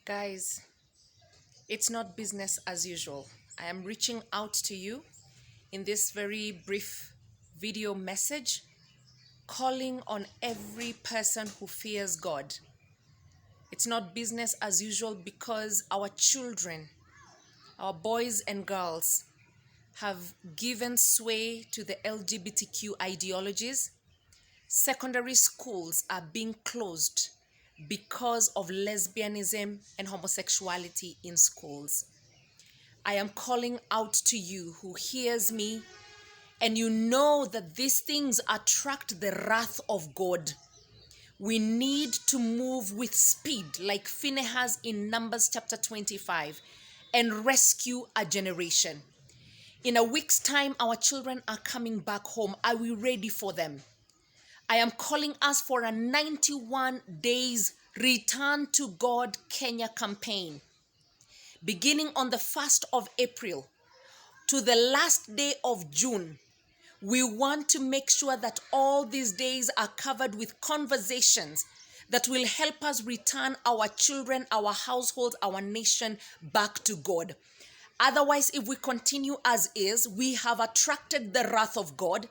Guys, it's not business as usual. I am reaching out to you in this very brief video message, calling on every person who fears God. It's not business as usual because our children, our boys and girls, have given sway to the LGBTQ ideologies. Secondary schools are being closed because of lesbianism and homosexuality in schools. I am calling out to you who hears me, and you know that these things attract the wrath of God. We need to move with speed like PHINEHAS in Numbers chapter 25 and rescue a generation. In a week's time, our children are coming back home. Are we ready for them? I am calling us for a 91 days Return to God Kenya campaign. Beginning on the 1st of April to the last day of June, we want to make sure that all these days are covered with conversations that will help us return our children, our households, our nation back to God. Otherwise, if we continue as is, we have attracted the wrath of God.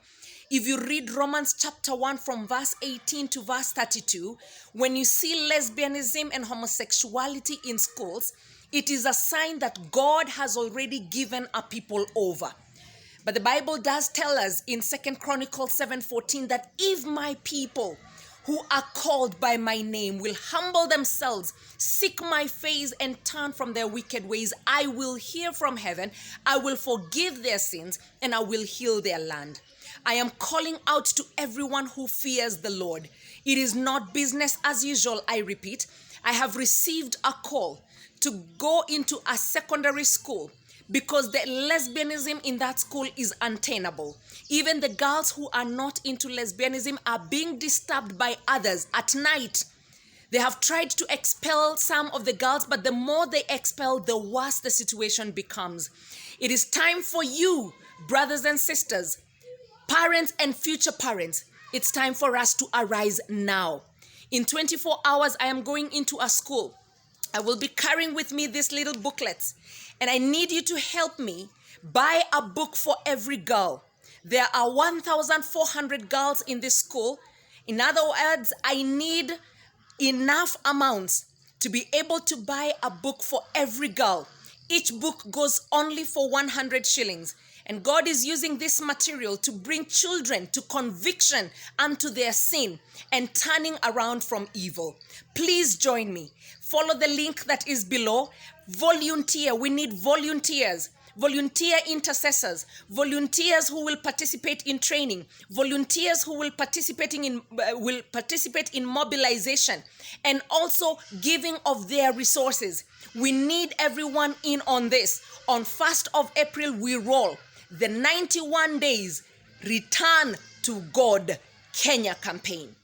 If you read Romans chapter 1 from verse 18 to verse 32, when you see lesbianism and homosexuality in schools, it is a sign that God has already given a people over. But the Bible does tell us in 2 Chronicles 7:14 that if my people who are called by my name will humble themselves, seek my face, and turn from their wicked ways, I will hear from heaven, I will forgive their sins, and I will heal their land. I am calling out to everyone who fears the Lord. It is not business as usual, I repeat. I have received a call to go into a secondary school because the lesbianism in that school is untenable. Even the girls who are not into lesbianism are being disturbed by others at night. They have tried to expel some of the girls, but the more they expel, the worse the situation becomes. It is time for you, brothers and sisters, parents and future parents. It's time for us to arise now. In 24 hours, I am going into a school. I will be carrying with me these little booklets, and I need you to help me buy a book for every girl. There are 1,400 girls in this school. In other words, I need enough amounts to be able to buy a book for every girl. Each book goes only for 100 shillings. And God is using this material to bring children to conviction unto their sin and turning around from evil. Please join me. Follow the link that is below. Volunteer. We need volunteers. Volunteer intercessors, volunteers who will participate in training, volunteers who will participate in mobilization, and also giving of their resources. We need everyone in on this. On 1st of April, we roll the 91 days Return to God Kenya campaign.